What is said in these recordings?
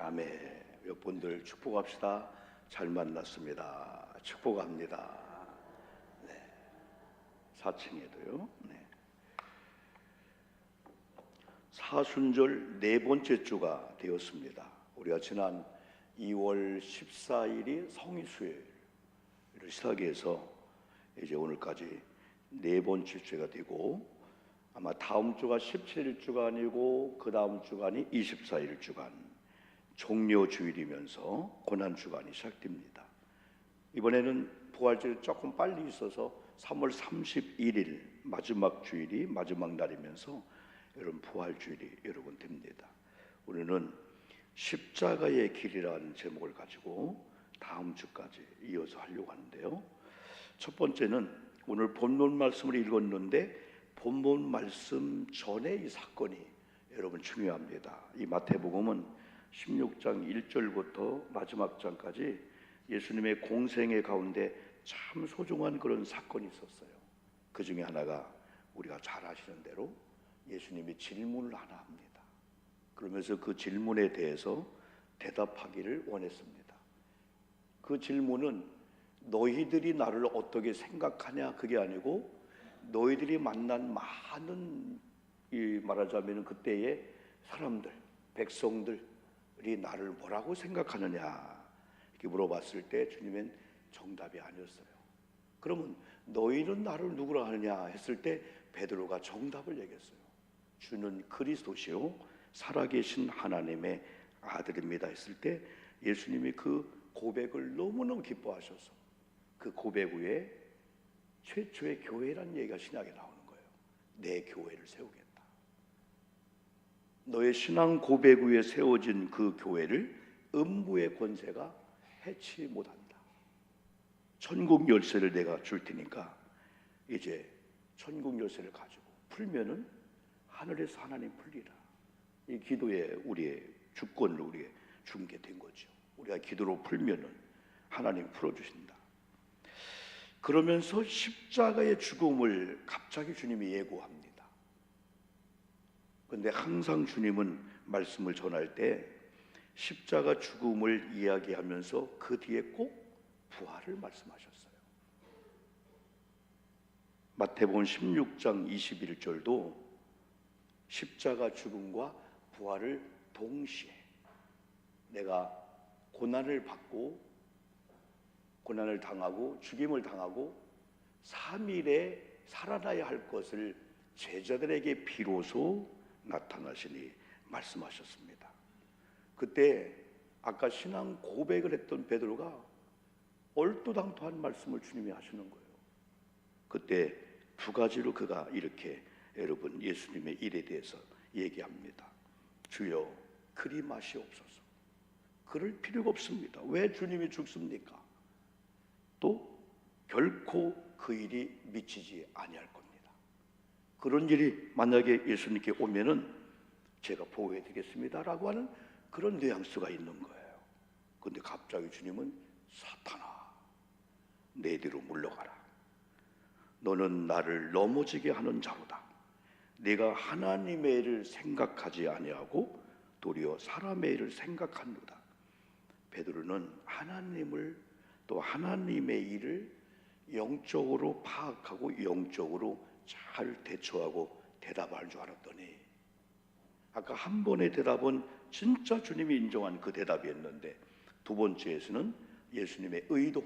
아멘. 몇 분들 축복합시다. 잘 만났습니다. 축복합니다. 네. 4층에도요. 네. 사순절 네 번째 주가 되었습니다. 우리가 지난 2월 14일이 성의수요일을 시작해서 이제 오늘까지 네 번째 주가 되고, 아마 다음 주가 17일 주간이고 그 다음 주간이 24일 주간, 종료 주일이면서 고난 주간이 시작됩니다. 이번에는 부활절이 조금 빨리 있어서 3월 31일 마지막 주일이 마지막 날이면서 여러분 부활주일이 여러분 됩니다. 우리는 십자가의 길이라는 제목을 가지고 다음 주까지 이어서 하려고 하는데요. 첫 번째는 오늘 본문 말씀을 읽었는데 본문 말씀 전에 이 사건이 여러분 중요합니다. 이 마태복음은 16장 1절부터 마지막 장까지 예수님의 공생의 가운데 참 소중한 그런 사건이 있었어요. 그 중에 하나가 우리가 잘 아시는 대로 예수님이 질문을 하나 합니다. 그러면서 그 질문에 대해서 대답하기를 원했습니다. 그 질문은 너희들이 나를 어떻게 생각하냐 그게 아니고, 너희들이 만난 많은, 말하자면 그때의 사람들, 백성들이 나를 뭐라고 생각하느냐 이렇게 물어봤을 때 주님은 정답이 아니었어요. 그러면 너희는 나를 누구라 하느냐 했을 때 베드로가 정답을 얘기했어요. 주는 그리스도시요 살아계신 하나님의 아들입니다 했을 때 예수님이 그 고백을 너무너무 기뻐하셔서 그 고백 후에 최초의 교회란 얘기가 신약에 나오는 거예요. 내 교회를 세우겠다. 너의 신앙 고백 후에 세워진 그 교회를 음부의 권세가 해치 못한다. 천국 열쇠를 내가 줄 테니까 이제 천국 열쇠를 가지고 풀면은 하늘에서 하나님 풀리라. 이 기도에 우리의 주권을 우리에게 준 게 된 거죠. 우리가 기도로 풀면은 하나님 풀어주신다. 그러면서 십자가의 죽음을 갑자기 주님이 예고합니다. 그런데 항상 주님은 말씀을 전할 때 십자가 죽음을 이야기하면서 그 뒤에 꼭 부활을 말씀하셨어요. 마태복음 16장 21절도 십자가 죽음과 부활을 동시에, 내가 고난을 받고 고난을 당하고 죽임을 당하고 3일에 살아나야 할 것을 제자들에게 비로소 나타나시니 말씀하셨습니다. 그때 아까 신앙 고백을 했던 베드로가 얼토당토한 말씀을 주님이 하시는 거예요. 그때 두 가지로 그가 이렇게 여러분 예수님의 일에 대해서 얘기합니다. 주여 그리 마시옵소서. 그럴 필요가 없습니다. 왜 주님이 죽습니까? 또 결코 그 일이 미치지 아니할 겁니다. 그런 일이 만약에 예수님께 오면은 제가 보호해 드리겠습니다라고 하는 그런 뉘앙스가 있는 거예요. 그런데 갑자기 주님은 사탄아 내 뒤로 물러가라. 너는 나를 넘어지게 하는 자로다. 네가 하나님의 일을 생각하지 아니하고 도리어 사람의 일을 생각하노라. 베드로는 하나님을 또 하나님의 일을 영적으로 파악하고 영적으로 잘 대처하고 대답할 줄 알았더니 아까 한 번의 대답은 진짜 주님이 인정한 그 대답이었는데 두 번째에서는 예수님의 의도,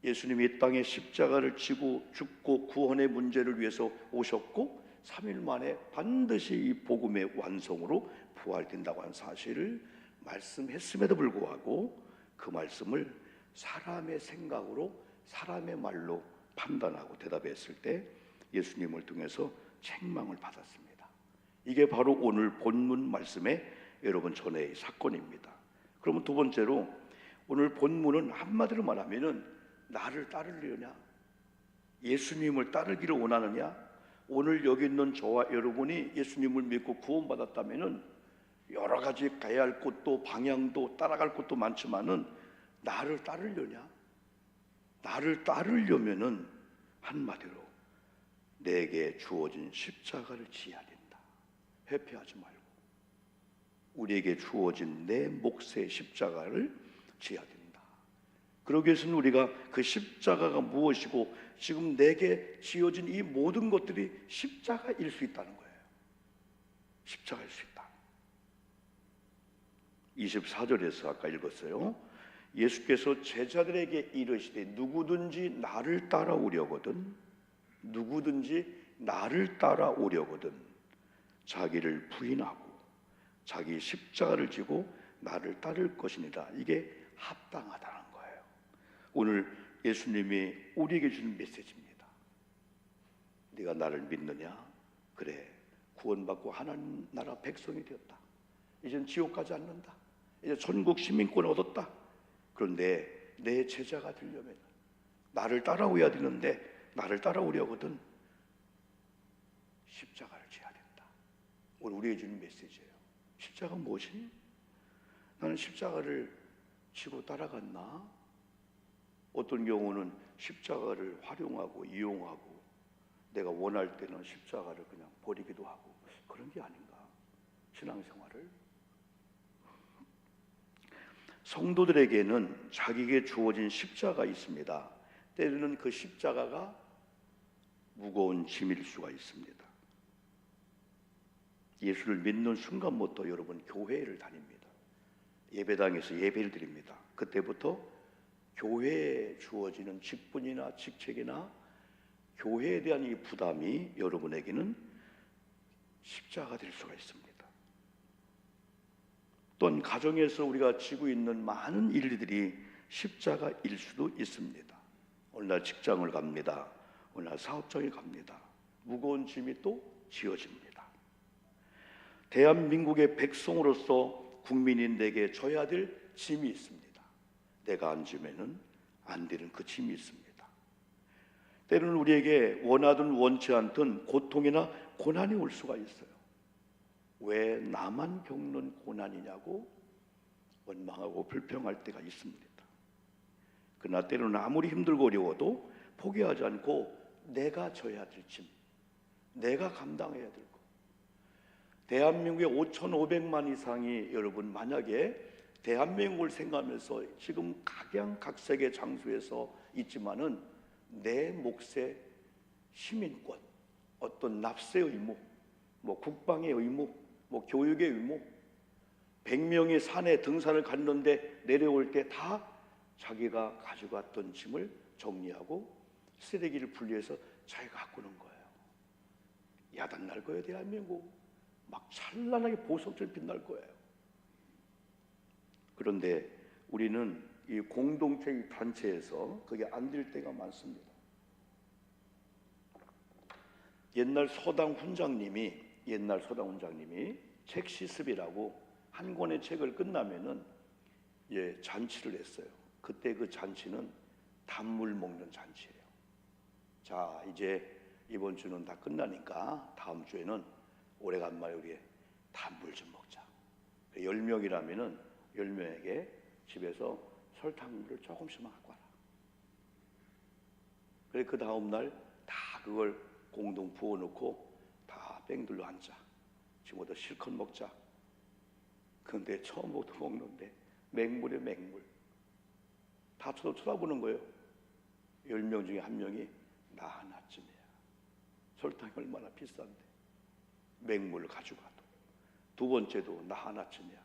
예수님이 이 땅에 십자가를 지고 죽고 구원의 문제를 위해서 오셨고 3일 만에 반드시 이 복음의 완성으로 부활된다고 하는 사실을 말씀했음에도 불구하고 그 말씀을 사람의 생각으로 사람의 말로 판단하고 대답했을 때 예수님을 통해서 책망을 받았습니다. 이게 바로 오늘 본문 말씀의 여러분 전의 사건입니다. 그러면 두 번째로 오늘 본문은 한마디로 말하면은 나를 따르려냐, 예수님을 따르기를 원하느냐, 오늘 여기 있는 저와 여러분이 예수님을 믿고 구원받았다면은 여러 가지 가야 할 곳도 방향도 따라갈 곳도 많지만은 나를 따르려냐? 나를 따르려면은 한마디로 내게 주어진 십자가를 지어야 된다. 회피하지 말고 우리에게 주어진 내 몫의 십자가를 지어야 된다. 그러기 위해서는 우리가 그 십자가가 무엇이고 지금 내게 지어진 이 모든 것들이 십자가일 수 있다는 거예요. 십자가일 수 있다. 24절에서 아까 읽었어요. 예수께서 제자들에게 이르시되 누구든지 나를 따라오려거든 자기를 부인하고 자기 십자가를 지고 나를 따를 것이니라. 이게 합당하다는 거예요. 오늘 예수님이 우리에게 주는 메시지입니다. 네가 나를 믿느냐? 그래, 구원받고 하나님 나라 백성이 되었다. 이젠 지옥 가지 않는다. 이제 천국 시민권 얻었다. 그런데 내 제자가 되려면 나를 따라오야 되는데 나를 따라오려거든 십자가를 져야 된다. 오늘 우리에게 주는 메시지예요. 십자가 무엇이? 나는 십자가를 지고 따라갔나? 어떤 경우는 십자가를 활용하고 이용하고 내가 원할 때는 십자가를 그냥 버리기도 하고 그런 게 아닌가? 신앙생활을 성도들에게는 자기에게 주어진 십자가 있습니다. 때로는 그 십자가가 무거운 짐일 수가 있습니다. 예수를 믿는 순간부터 여러분 교회를 다닙니다. 예배당에서 예배를 드립니다. 그때부터 교회에 주어지는 직분이나 직책이나 교회에 대한 이 부담이 여러분에게는 십자가 될 수가 있습니다. 또한 가정에서 우리가 지고 있는 많은 일들이 십자가일 수도 있습니다. 어느 날 직장을 갑니다. 어느 날 사업장에 갑니다. 무거운 짐이 또 지어집니다. 대한민국의 백성으로서 국민인 내게 져야 될 짐이 있습니다. 내가 안 지면은 안 되는 그 짐이 있습니다. 때로는 우리에게 원하든 원치 않든 고통이나 고난이 올 수가 있어요. 왜 나만 겪는 고난이냐고 원망하고 불평할 때가 있습니다. 그러나 때로는 아무리 힘들고 어려워도 포기하지 않고 내가 져야 될 짐, 내가 감당해야 될 것. 대한민국의 5,500만 이상이 여러분 만약에 대한민국을 생각하면서 지금 각양각색의 장소에서 있지만은 내 몫의 시민권, 어떤 납세의 의무, 뭐 국방의 의무, 뭐 교육의 의무, 100명이 산에 등산을 갔는데 내려올 때 다 자기가 가져갔던 짐을 정리하고 쓰레기를 분리해서 자기가 갖고 오는 거예요. 야단 날 거예요. 대한민국 막 찬란하게 보석처럼 빛날 거예요. 그런데 우리는 이 공동체 단체에서 그게 안 될 때가 많습니다. 옛날 서당 훈장님이 책 시습이라고 한 권의 책을 끝나면은 잔치를 했어요. 그때 그 잔치는 단물 먹는 잔치예요. 자, 이제 이번 주는 다 끝나니까 다음 주에는 오래간만에 우리 단물 좀 먹자. 10명이라면은 10명에게 집에서 설탕물을 조금씩만 갖고 와라. 그래 그 다음 날 다 그걸 공동 부어놓고 다 뺑들로 앉자. 지금부터 실컷 먹자. 그런데 처음부터 먹는데 맹물에 맹물. 다 쳐다보는 거예요. 10명 중에 한 명이 나 하나쯤이야. 설탕이 얼마나 비싼데 맹물을 가져가도. 두 번째도 나 하나쯤이야.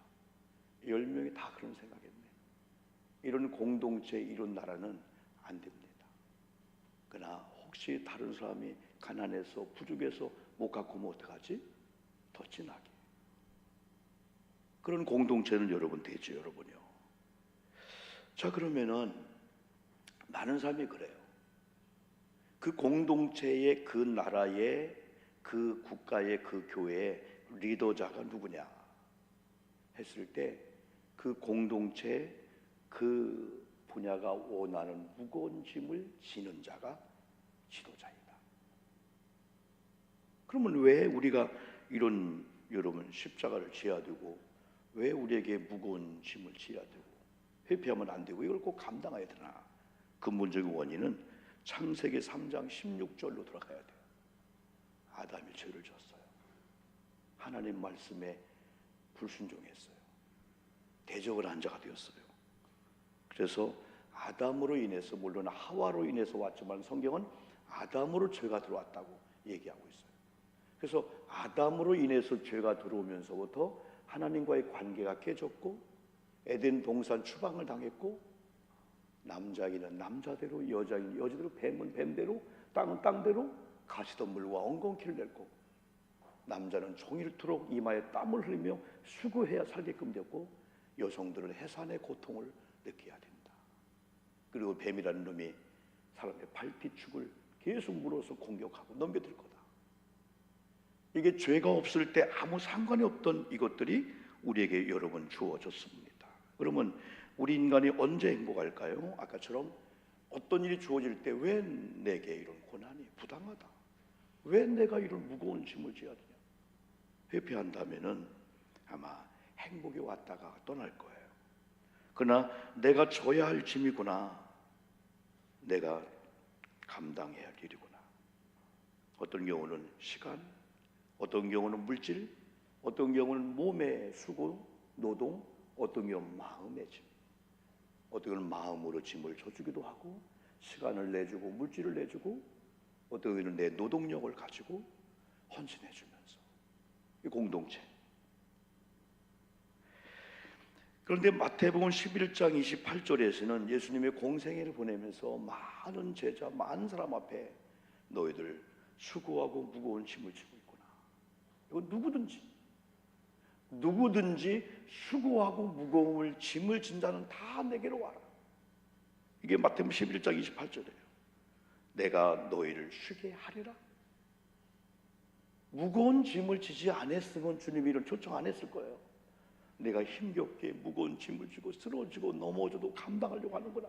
10명이 다 그런 생각했네. 이런 공동체, 이런 나라는 안 됩니다. 그러나 혹시 다른 사람이 가난해서 부족해서 못 갖고 오면 어떡하지? 더 진하게. 그런 공동체는 여러분 되죠, 여러분요. 자, 그러면은 많은 사람이 그래요. 그 공동체의 그 나라의 그 국가의 그 교회의 리더자가 누구냐 했을 때 그 공동체 그 분야가 원하는 무거운 짐을 지는 자가 지도자이다. 그러면 왜 우리가 이런 여러분 십자가를 지어야 되고 왜 우리에게 무거운 짐을 지어야 되고 회피하면 안 되고 이걸 꼭 감당해야 되나? 근본적인 원인은 창세기 3장 16절로 돌아가야 돼요. 아담이 죄를 졌어요. 하나님 말씀에 불순종했어요. 대적을 한 자가 되었어요. 그래서 아담으로 인해서, 물론 하와로 인해서 왔지만 성경은 아담으로 죄가 들어왔다고 얘기하고 있어요. 그래서 아담으로 인해서 죄가 들어오면서부터 하나님과의 관계가 깨졌고, 에덴 동산 추방을 당했고, 남자인은 남자대로, 여자인 여자대로, 뱀은 뱀대로, 땅은 땅대로 가시덤불과 엉겅퀴를 냈고, 남자는 종일토록 이마에 땀을 흘리며 수고해야 살게끔 되었고, 여성들은 해산의 고통을 느껴야 된다. 그리고 뱀이라는 놈이 사람의 발뒤축을 계속 물어서 공격하고 넘겨들 거다. 이게 죄가 없을 때 아무 상관이 없던 이것들이 우리에게 여러 번 주어졌습니다. 그러면 우리 인간이 언제 행복할까요? 아까처럼 어떤 일이 주어질 때 왜 내게 이런 고난이 부당하다, 왜 내가 이런 무거운 짐을 져야 되냐, 회피한다면은 아마 행복이 왔다가 떠날 거예요. 그러나 내가 져야 할 짐이구나, 내가 감당해야 할 일이구나. 어떤 경우는 시간, 어떤 경우는 물질, 어떤 경우는 몸의 수고, 노동, 어떤 경우는 마음의 짐. 어떤 경우는 마음으로 짐을 져주기도 하고, 시간을 내주고 물질을 내주고, 어떤 경우는 내 노동력을 가지고 헌신해주면서, 이 공동체. 그런데 마태복음 11장 28절에서는 예수님의 공생애를 보내면서 많은 제자, 많은 사람 앞에 너희들 수고하고 무거운 짐을 지고 있구나. 이건 누구든지 수고하고 무거움을 짐을 진 자는 다 내게로 와라. 이게 마태복음 11장 28절이에요. 내가 너희를 쉬게 하리라. 무거운 짐을 지지 않았으면 주님이 이런 초청 안 했을 거예요. 내가 힘겹게 무거운 짐을 지고 쓰러지고 넘어져도 감당하려고 하는구나.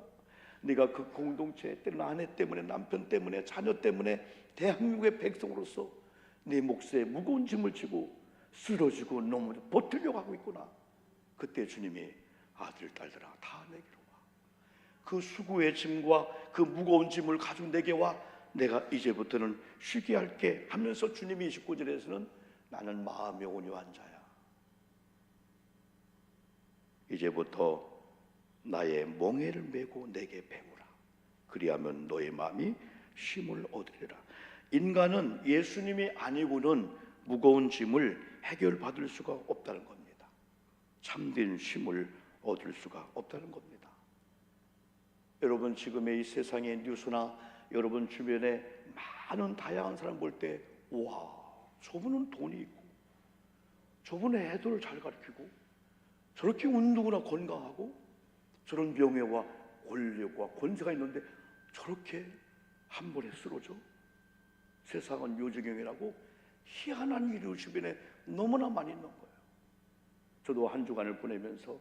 내가 그 공동체 때는 아내 때문에, 남편 때문에, 자녀 때문에 대한민국의 백성으로서 내 몫에 무거운 짐을 지고 쓰러지고 넘어져 버티려고 하고 있구나. 그때 주님이 아들, 딸들아 다 내게로 와. 그 수고의 짐과 그 무거운 짐을 가지고 내게 와. 내가 이제부터는 쉬게 할게 하면서 주님이 29절에서는 나는 마음이 온유한 자야. 이제부터 나의 멍에를 메고 내게 배우라. 그리하면 너의 마음이 쉼을 얻으리라. 인간은 예수님이 아니고는 무거운 짐을 해결받을 수가 없다는 겁니다. 참된 쉼을 얻을 수가 없다는 겁니다. 여러분, 지금의 이 세상의 뉴스나 여러분 주변에 많은 다양한 사람 볼 때, 와, 저분은 돈이 있고, 저분은 애들을 잘 가르치고, 저렇게 운동이나 건강하고, 저런 명예와 권력과 권세가 있는데 저렇게 한 번에 쓰러져? 세상은 요지경이라고 희한한 일이 주변에 너무나 많이 있는 거예요. 저도 한 주간을 보내면서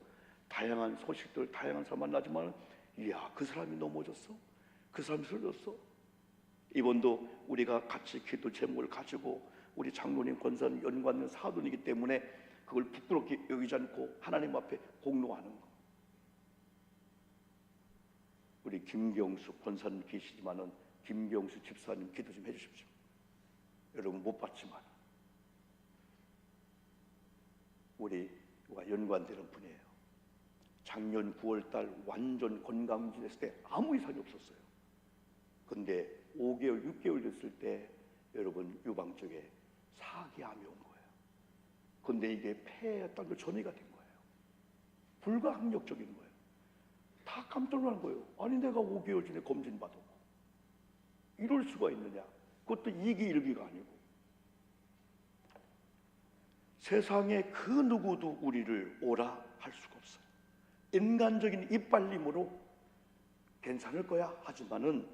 다양한 소식들, 다양한 사람 만나지만, 이야, 그 사람이 넘어졌어? 그 사람이 쓰러졌어? 이번도 우리가 같이 기도 제목을 가지고 우리 장로님, 권사님, 연관된 사돈이기 때문에 그걸 부끄럽게 여기지 않고 하나님 앞에 공로하는 거. 우리 김경수 권사님 계시지만은 김경수 집사님 기도 좀 해주십시오. 여러분 못 봤지만 우리가 연관되는 분이에요. 작년 9월달 완전 건강검진했을 때 아무 이상이 없었어요. 근데 5개월, 6개월 됐을 때 여러분 유방 쪽에 사기암이 온 거예요. 근데 이게 폐에 땅도 전이가 된 거예요. 불가항력적인 거예요. 다 깜짝 놀란 거예요. 아니 내가 5개월 전에 검진 받았고 이럴 수가 있느냐. 그것도 2기 1기가 아니고. 세상에 그 누구도 우리를 오라 할 수가 없어요. 인간적인 이빨림으로 괜찮을 거야 하지만은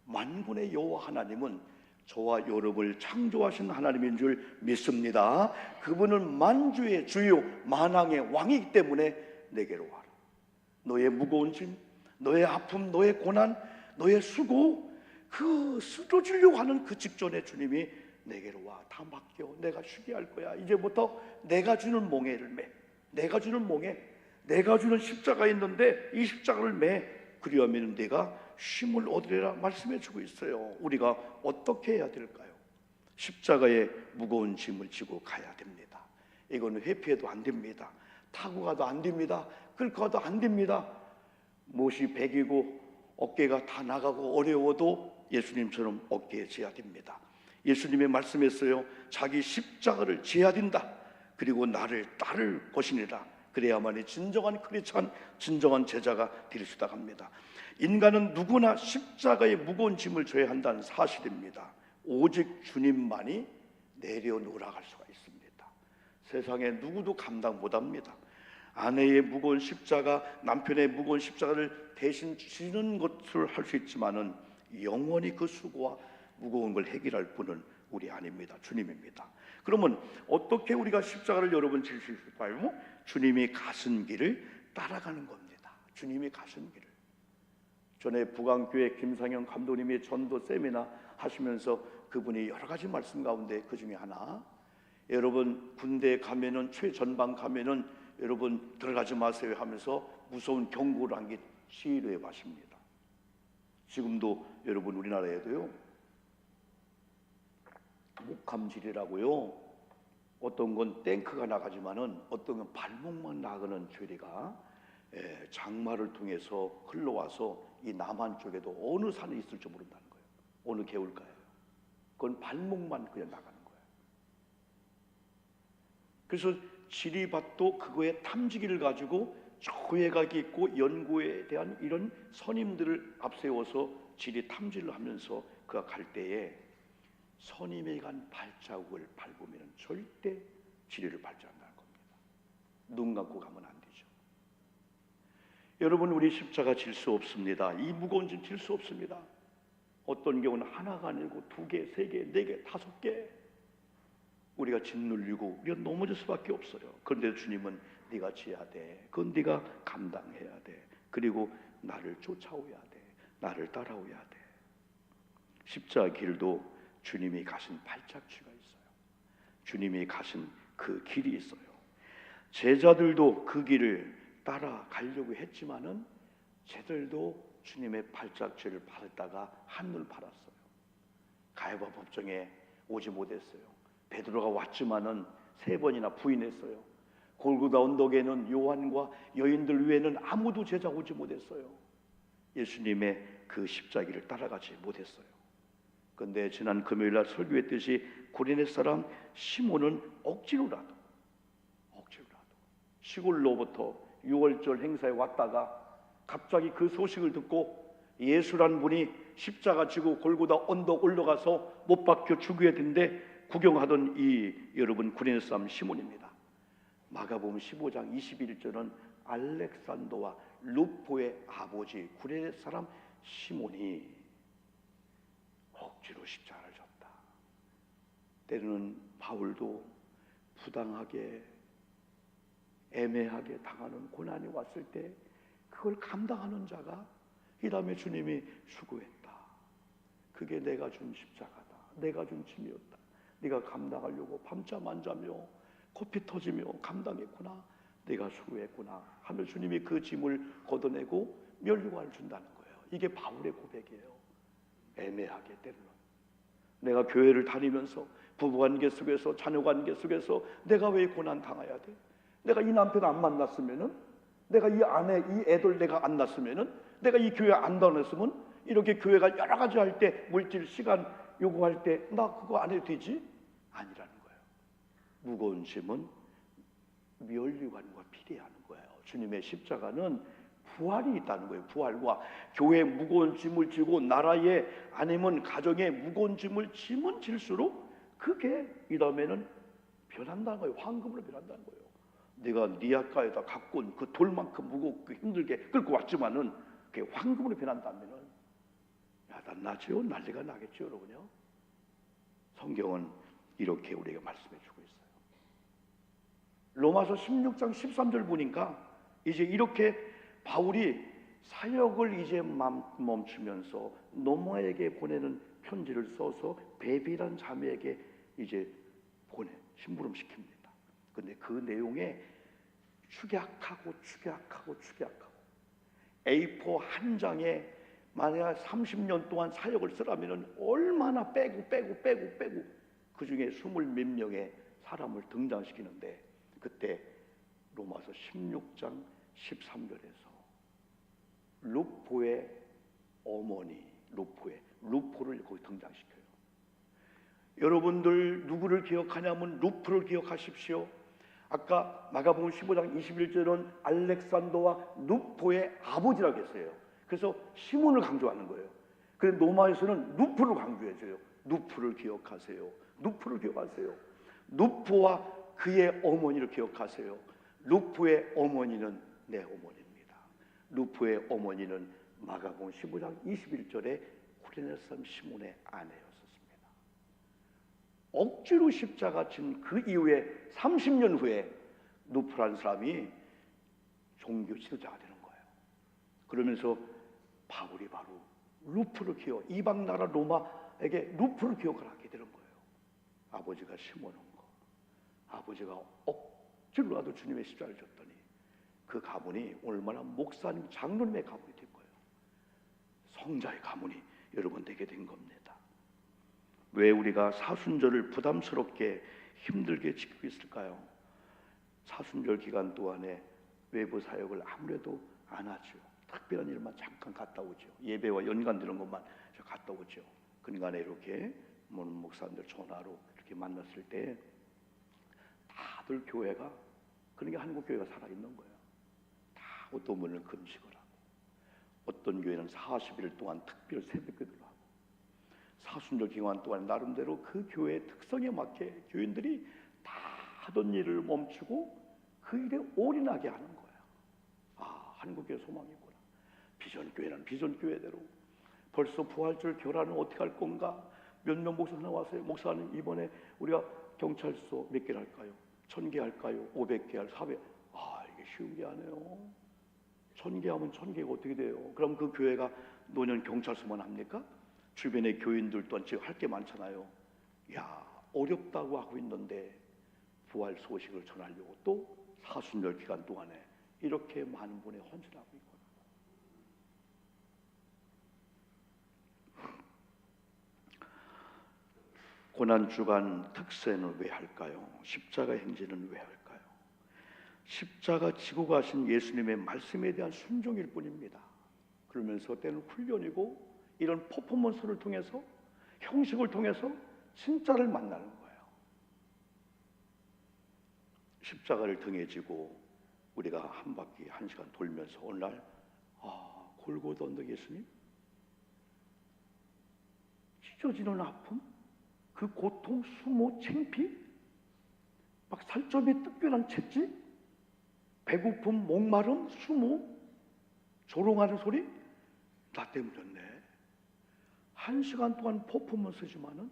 만군의 여호와 하나님은 저와 여러분을 창조하신 하나님인 줄 믿습니다. 그분은 만주의 주요 만왕의 왕이기 때문에 내게로 와라. 너의 무거운 짐, 너의 아픔, 너의 고난, 너의 수고, 그 쓰러지려고 하는 그 직전에 주님이 내게로 와. 다 맡겨. 내가 쉬게 할 거야. 이제부터 내가 주는 몽해를 매. 내가 주는 몽해, 내가 주는 십자가 있는데 이 십자가를 매. 그리하면 내가 쉼을 얻으리라 말씀해 주고 있어요. 우리가 어떻게 해야 될까요? 십자가의 무거운 짐을 지고 가야 됩니다. 이거는 회피해도 안 됩니다. 타고 가도 안 됩니다. 끌고 가도 안 됩니다. 못이 백이고 어깨가 다 나가고 어려워도 예수님처럼 어깨에 져야 됩니다. 예수님의 말씀했어요. 자기 십자가를 져야 된다. 그리고 나를 따를 것이니라. 그래야만이 진정한 크리스찬, 진정한 제자가 될 수 있다 합니다. 인간은 누구나 십자가의 무거운 짐을 져야 한다는 사실입니다. 오직 주님만이 내려놓으라 할 수가 있습니다. 세상에 누구도 감당 못합니다. 아내의 무거운 십자가, 남편의 무거운 십자가를 대신 지는 것을 할 수 있지만은 영원히 그 수고와 무거운 걸 해결할 분은 우리 아닙니다. 주님입니다. 그러면 어떻게 우리가 십자가를 여러분 질 수 있을까요? 주님이 가신 길을 따라가는 겁니다. 주님이 가신 길을. 전에 북안교회 김상현 감독님이 전도 세미나 하시면서 그분이 여러 가지 말씀 가운데 그 중에 하나, 여러분 군대 가면은, 최전방 가면은 여러분 들어가지 마세요 하면서 무서운 경고를 한 게 시위로의 밭입니다. 지금도 여러분 우리나라에도요, 목함질이라고요, 어떤 건 탱크가 나가지만은 어떤 건 발목만 나가는 죄리가 장마를 통해서 흘러와서 이 남한 쪽에도 어느 산에 있을지 모른다는 거예요. 어느 개울가에. 그건 발목만 그냥 나가는 거예요. 그래서 지리밭도 그거의 탐지기를 가지고 조회각이 있고 연구에 대한 이런 선임들을 앞세워서 지리 탐지를 하면서 그가 갈 때에 선임이 간 발자국을 밟으면 절대 지리를 밟지 않는다는 겁니다. 눈 감고 가면 안 되죠. 여러분, 우리 십자가 질 수 없습니다. 이 무거운 짐 질 수 없습니다. 어떤 경우는 하나가 아니고 2개, 3개, 4개, 5개 우리가 짓눌리고 우리가 넘어질 수밖에 없어요. 그런데 주님은 네가 지어야 돼. 그건 네가 감당해야 돼. 그리고 나를 쫓아오야 돼. 나를 따라오야 돼. 십자가 길도 주님이 가신 발자취가 있어요. 주님이 가신 그 길이 있어요. 제자들도 그 길을 따라가려고 했지만은 제자들도 주님의 발자취를 밟다가 한눈 팔았어요. 가야바 법정에 오지 못했어요. 베드로가 왔지만은 3번이나 부인했어요. 골고다 언덕에는 요한과 여인들 외에는 아무도 제자 오지 못했어요. 예수님의 그 십자기를 따라가지 못했어요. 그런데 지난 금요일날 설교했듯이 구레네 사람 시몬은 억지로라도 시골로부터 6월절 행사에 왔다가 갑자기 그 소식을 듣고 예수란 분이 십자가 지고 골고다 언덕 올라가서 못 박혀 죽어야 되는데 구경하던 이 여러분 구레네 사람 시몬입니다. 마가복음 15장 21절은 알렉산더와 루포의 아버지 구레네 사람 시몬이 억지로 십자가를 졌다. 때로는 바울도 부당하게 애매하게 당하는 고난이 왔을 때 그걸 감당하는 자가 이 다음에 주님이 수고했다. 그게 내가 준 십자가다. 내가 준 짐이었다. 네가 감당하려고 밤잠 안 자며 코피 터지며 감당했구나. 내가 수고했구나 하며 주님이 그 짐을 걷어내고 면류관을 준다는 거예요. 이게 바울의 고백이에요. 애매하게 때로는 내가 교회를 다니면서 부부관계 속에서 자녀관계 속에서 내가 왜 고난 당해야 돼? 내가 이 남편 안 만났으면은, 내가 이 아내 이 애들 내가 안 낳았으면은, 내가 이 교회 안 다녔으면, 이렇게 교회가 여러 가지 할 때 물질 시간 요구할 때 나 그거 안 해도 되지? 아니라는 거예요. 무거운 짐은 면류관과 비례하는 거예요. 주님의 십자가는 부활이 있다는 거예요. 부활과 교회의 무거운 짐을 지고 나라의 아니면 가정의 무거운 짐을 짐은 질수록 그게 이 다음에는 변한다는 거예요. 황금으로 변한다는 거예요. 내가 니아가에다 갖고 온 그 돌만큼 무겁고 힘들게 끌고 왔지만은 그게 황금으로 변한다면은 야단나죠. 난리가 나겠죠, 여러분요. 성경은 이렇게 우리에게 말씀해주고 있어요. 로마서 16장 13절 보니까 이제 이렇게 바울이 사역을 이제 멈추면서 노마에게 보내는 편지를 써서 베비란 자매에게 이제 심부름시킵니다. 근데 그 내용에 축약하고 A4 한 장에 만약 30년 동안 사역을 쓰라면 얼마나 빼고 그 중에 20몇 명의 사람을 등장시키는데 그때 로마서 16장 13절에서 루포의 어머니, 루포를 거기 등장시켜요. 여러분들 누구를 기억하냐면 루포를 기억하십시오. 아까 마가복음 15장 21절은 알렉산더와 루포의 아버지라고 했어요. 그래서 시몬을 강조하는 거예요. 그런데 로마에서는 루포를 강조해줘요. 루포를 기억하세요. 루포를 기억하세요. 루포와 그의 어머니를 기억하세요. 루포의 어머니는 내 어머니입니다. 루포의 어머니는 마가복음 15장 21절에 쿠레네 사람 시몬의 아내였었습니다. 억지로 십자가 진 그 이후에 30년 후에 루포라는 사람이 종교 지도자가 되는 거예요. 그러면서 바울이 바로 루포를 기억, 이방 나라 로마에게 루포를 기억을 하게 되는 거예요. 아버지가 심어놓은 거, 아버지가 억지로라도 주님의 십자가를 줬더니 그 가문이 얼마나 목사님, 장로님의 가문이 된 거예요. 성자의 가문이 여러분 되게 된 겁니다. 왜 우리가 사순절을 부담스럽게 힘들게 지키고 있을까요? 사순절 기간 동안에 외부 사역을 아무래도 안 하죠. 특별한 일만 잠깐 갔다 오죠. 예배와 연관되는 것만 갔다 오죠. 근간에 이렇게 목사님들 전화로 이렇게 만났을 때 다들 교회가, 그러니까 한국 교회가 살아있는 거예요. 다 어떤 분은 금식을 하고, 어떤 교회는 40일 동안 특별 새벽기도를 하고, 사순절 기간 동안 나름대로 그 교회의 특성에 맞게 교인들이 다 하던 일을 멈추고 그 일에 올인하게 하는 거예요. 아, 한국교회 소망이구나. 비전교회는 비전교회대로 벌써 부활절 교란은 어떻게 할 건가? 몇몇 목사 나왔어요. 목사님 이번에 우리가 경찰서 몇 개를 할까요? 1000개 할까요? 500개 할 400. 아, 이게 쉬운 게 아니에요. 1000개 하면 1000개가 어떻게 돼요? 그럼 그 교회가 노년 경찰서만 합니까? 주변의 교인들 또한 지금 할 게 많잖아요. 야, 어렵다고 하고 있는데 부활 소식을 전하려고 또 사순절 기간 동안에 이렇게 많은 분이 헌신하고 있구나. 고난주간 특세는 왜 할까요? 십자가 행진은 왜 할까요? 십자가 지고 가신 예수님의 말씀에 대한 순종일 뿐입니다. 그러면서 때는 훈련이고 이런 퍼포먼스를 통해서, 형식을 통해서 진짜를 만나는 거예요. 십자가를 등에 지고 우리가 한 바퀴 1시간 돌면서 어느 날, 아, 골고다 언덕 예수님, 찢어지는 아픔, 그 고통, 수모, 창피, 막 살점이 뜨끈한 채찍, 배고픔, 목마름, 수모, 조롱하는 소리, 나 때문이었네. 1시간 동안 퍼포먼스지만은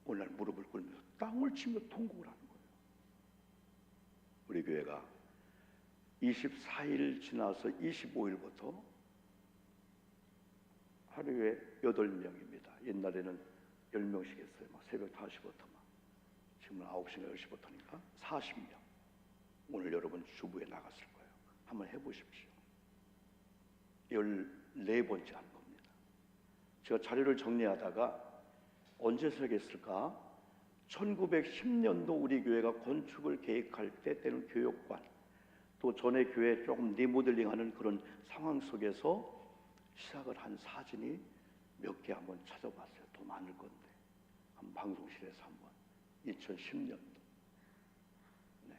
오늘 무릎을 꿇으면서 땅을 치며 통곡을 하는 거예요. 우리 교회가 24일 지나서 25일부터 하루에 8명입니다. 옛날에는 10명씩 했어요. 막 새벽 5시부터 막. 지금은 9시나 10시부터니까 40명. 오늘 여러분 주부에 나갔을 거예요. 한번 해보십시오. 14번째 하는 겁니다. 제가 자료를 정리하다가 언제 시작했을까? 1910년도 우리 교회가 건축을 계획할 때는 교육관, 또 전에 교회 조금 리모델링하는 그런 상황 속에서 시작을 한 사진이 몇 개 한번 찾아봤어요. 더 많을 건데 한 방송실에서 한번 2010년도. 네.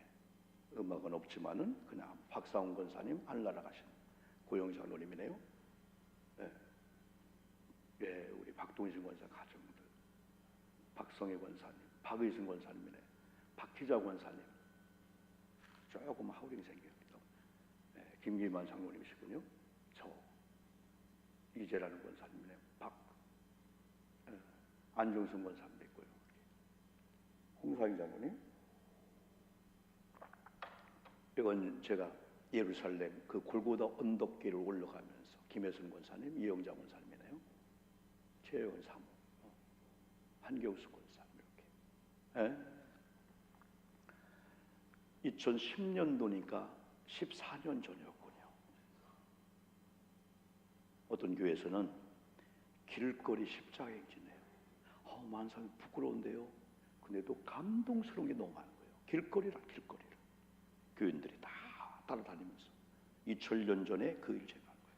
음악은 없지만은 그냥 박상훈 권사님 하늘나라 가신 고영장로님이네요. 네. 예, 우리 박동진 권사 가정들, 박성혜 권사님, 박의승 권사님이네, 박희자 권사님, 조금 하우링 생겼죠. 네, 김기만 장로님이시군요. 저 이재라는 권사님이네. 안종순 권사님도 있고요. 홍사희 장로님. 이건 제가 예루살렘 그 골고다 언덕길을 올라가면서 김혜순 권사님, 이영자 권사님이네요. 최혜원 사모, 한경수 권사님 이렇게. 예? 2010년도니까 14년 전이었군요. 어떤 교회에서는 길거리 십자가 행진해요. 만상이 부끄러운데요. 근데 또 감동스러운 게 너무 많은 거예요. 길거리를 교인들이 다 따라다니면서 2000년 전에 그 일을 제거한 거예요.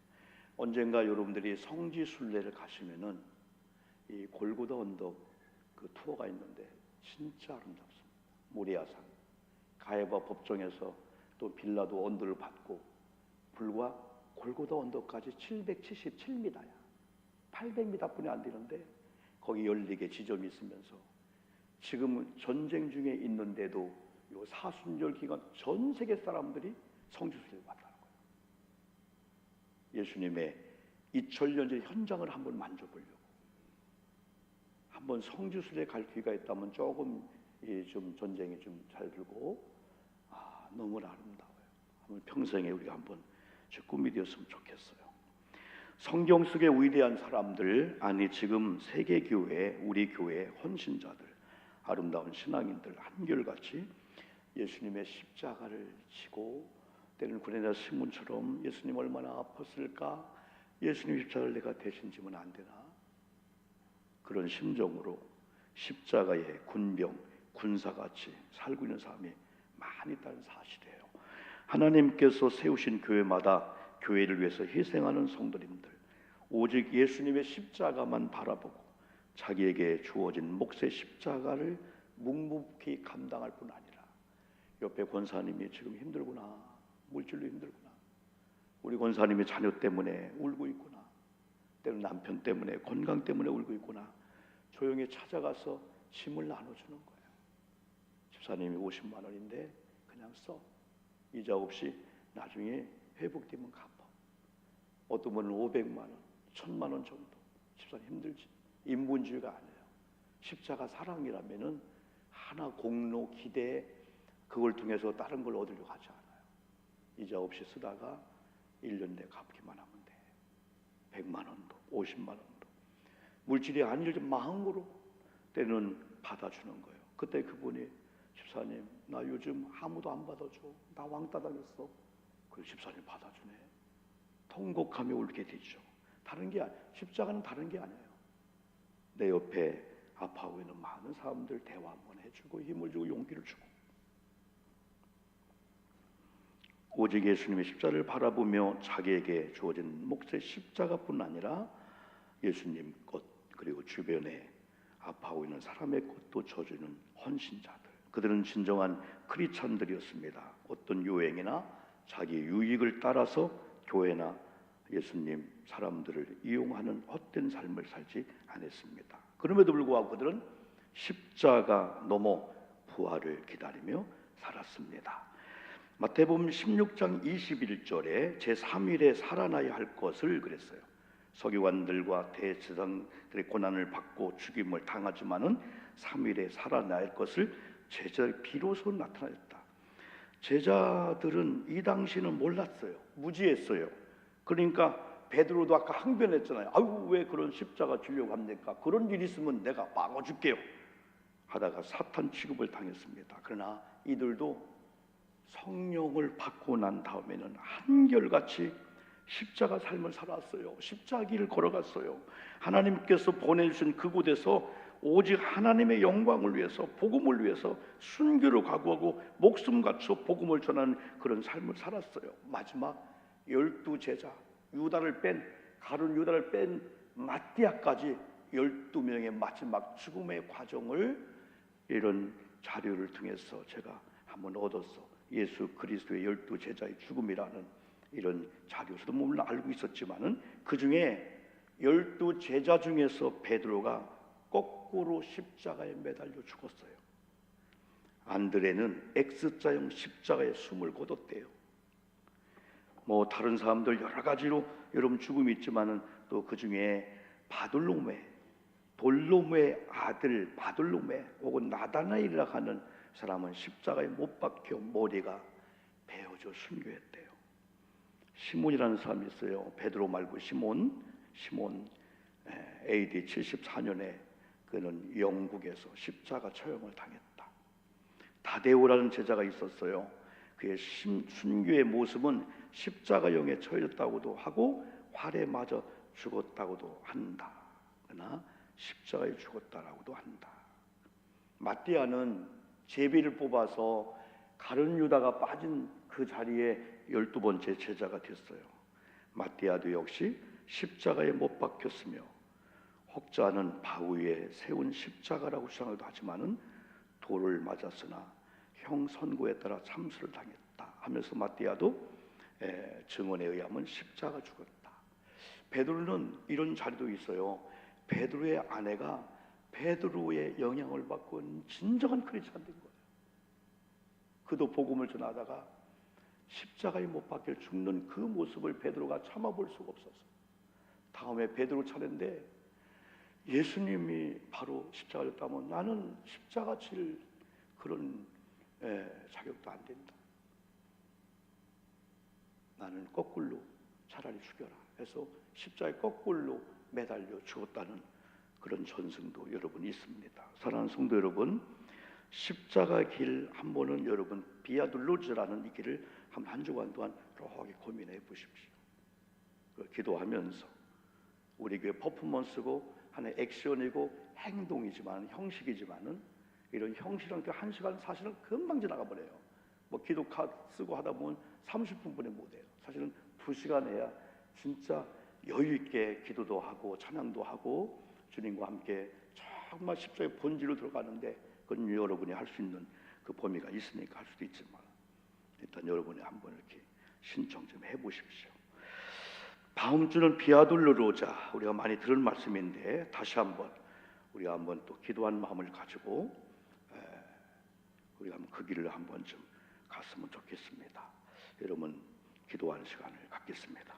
언젠가 여러분들이 성지 순례를 가시면은 이 골고다 언덕 그 투어가 있는데 진짜 아름답습니다. 모리아산 가야바 법정에서 또 빌라도 언도를 받고 불과 골고다 언덕까지 777m야. 800m뿐이 안 되는데 거기 14개 지점이 있으면서 지금은 전쟁 중에 있는데도 요 사순절 기간 전 세계 사람들이 성지순례를 왔다는 거예요. 예수님의 2000년 전 현장을 한번 만져보려고. 한번 성지순례 갈 기회가 있다면 조금 좀 전쟁이 좀 잘 들고 너무 아름다워요. 한번 평생에 우리가 한번 제 꿈이 되었으면 좋겠어요. 성경 속의 위대한 사람들, 아니 지금 세계 교회, 우리 교회 헌신자들, 아름다운 신앙인들 한결같이 예수님의 십자가를 지고 때는 구레나 시몬처럼 예수님 얼마나 아팠을까? 예수님 십자가를 내가 대신 지면 안 되나? 그런 심정으로 십자가의 군병, 군사같이 살고 있는 사람이 많이 있다는 사실이에요. 하나님께서 세우신 교회마다 교회를 위해서 희생하는 성도님들, 오직 예수님의 십자가만 바라보고 자기에게 주어진 몫의 십자가를 묵묵히 감당할 뿐 아니라 옆에 권사님이 지금 힘들구나, 물질로 힘들구나, 우리 권사님이 자녀 때문에 울고 있구나, 때로는 남편 때문에, 건강 때문에 울고 있구나, 조용히 찾아가서 짐을 나눠주는 거예요. 집사님이 50만 원인데 그냥 써. 이자 없이 나중에 회복되면 갚아. 어떤 분은 500만 원, 1000만 원 정도. 집사님 힘들지. 인본주의가 아니에요. 십자가 사랑이라면은 하나 공로 기대 그걸 통해서 다른 걸 얻으려고 하지 않아요. 이자 없이 쓰다가 1년 내에 갚기만 하면 돼. 100만 원도 50만 원도 물질이 아니를 마음으로 때는 받아주는 거예요. 그때 그분이 집사님 나 요즘 아무도 안 받아줘. 나 왕따 당했어. 그래서 집사님 받아주네. 통곡하며 울게 되죠. 다른 게 십자가는 다른 게 아니에요. 내 옆에 아파하고 있는 많은 사람들 대화 한번 해주고 힘을 주고 용기를 주고 오직 예수님의 십자가를 바라보며 자기에게 주어진 몫의 십자가뿐 아니라 예수님 것 그리고 주변에 아파하고 있는 사람의 것도 져주는 헌신자들, 그들은 진정한 크리스찬들이었습니다. 어떤 유행이나 자기 유익을 따라서 교회나 예수님 사람들을 이용하는 헛된 삶을 살지 않았습니다. 그럼에도 불구하고 그들은 십자가 넘어 부활을 기다리며 살았습니다. 마태복음 16장 21절에 제3일에 살아나야 할 것을 그랬어요. 서기관들과 대제사장들의 고난을 받고 죽임을 당하지만은 3일에 살아나야 할 것을 제자들이 비로소 나타났다. 제자들은 이 당시는 몰랐어요. 무지했어요. 그러니까 베드로도 아까 항변했잖아요. 아유 왜 그런 십자가 지려고 합니까? 그런 일 있으면 내가 막아줄게요 하다가 사탄 취급을 당했습니다. 그러나 이들도 성령을 받고 난 다음에는 한결같이 십자가 삶을 살았어요. 십자기를 걸어갔어요. 하나님께서 보내주신 그곳에서 오직 하나님의 영광을 위해서, 복음을 위해서 순교를 각오하고 목숨 갖춰 복음을 전하는 그런 삶을 살았어요. 마지막 12제자 가룟 유다를 뺀 마띠아까지 12명의 마지막 죽음의 과정을 이런 자료를 통해서 제가 한번 얻어서 예수 그리스도의 12제자의 죽음이라는 이런 자료서도 물론 알고 있었지만은 그 중에 12제자 중에서 베드로가 거꾸로 십자가에 매달려 죽었어요. 안드레는 X자형 십자가에 숨을 거뒀대요. 뭐 다른 사람들 여러 가지로 여러분 죽음이 있지만은 또 그 중에 돌로메의 아들 바돌로메 혹은 나다나엘이라 하는 사람은 십자가에 못 박혀 머리가 베어져 순교했대요. 시몬이라는 사람이 있어요. 베드로 말고 시몬 AD 74년에 그는 영국에서 십자가 처형을 당했다. 다데오라는 제자가 있었어요. 그의 순교의 모습은 십자가형에 처해졌다고도 하고 활에 맞아 죽었다고도 한다. 그러나 십자가에 죽었다라고도 한다. 마띠아는 제비를 뽑아서 가룟 유다가 빠진 그 자리에 12번째 제자가 됐어요. 마띠아도 역시 십자가에 못 박혔으며 혹자는 바 위에 세운 십자가라고 주장하기도 하지만은 돌을 맞았으나 형 선고에 따라 참수를 당했다 하면서 마띠아도 증언에 의하면 십자가 죽었다. 베드로는 이런 자리도 있어요. 베드로의 아내가 베드로의 영향을 받고 진정한 크리스찬 된 거예요. 그도 복음을 전하다가 십자가에 못 박혀 죽는 그 모습을 베드로가 참아볼 수가 없어서 다음에 베드로 차례인데 예수님이 바로 십자가를 졌다면 나는 십자가 칠 그런 자격도 안 된다. 나는 거꾸로 차라리 죽여라 해서 십자가에 거꾸로 매달려 죽었다는 그런 전승도 여러분 있습니다. 사랑하는 성도 여러분, 십자가 길 한 번은 여러분 비아둘로즈라는 이 길을 한 주간 동안 이렇게 고민해 보십시오. 기도하면서 우리 교회 퍼포먼스고 하나의 액션이고 행동이지만 형식이지만은 이런 형식이란 게 1시간 사실은 금방 지나가 버려요. 뭐 기도 카드 쓰고 하다 보면 30분분에 못해요. 사실은 2시간 해야 진짜 여유 있게 기도도 하고 찬양도 하고 주님과 함께 정말 십자가의 본질로 들어가는데 그건 여러분이 할 수 있는 그 범위가 있으니까 할 수도 있지만 일단 여러분이 한번 이렇게 신청 좀 해보십시오. 다음 주는 비아둘로로자 우리가 많이 들은 말씀인데 다시 한번 우리가 한번 또 기도한 마음을 가지고 우리가 한번 그 길을 한번 좀 갔으면 좋겠습니다. 여러분 기도하는 시간을 갖겠습니다.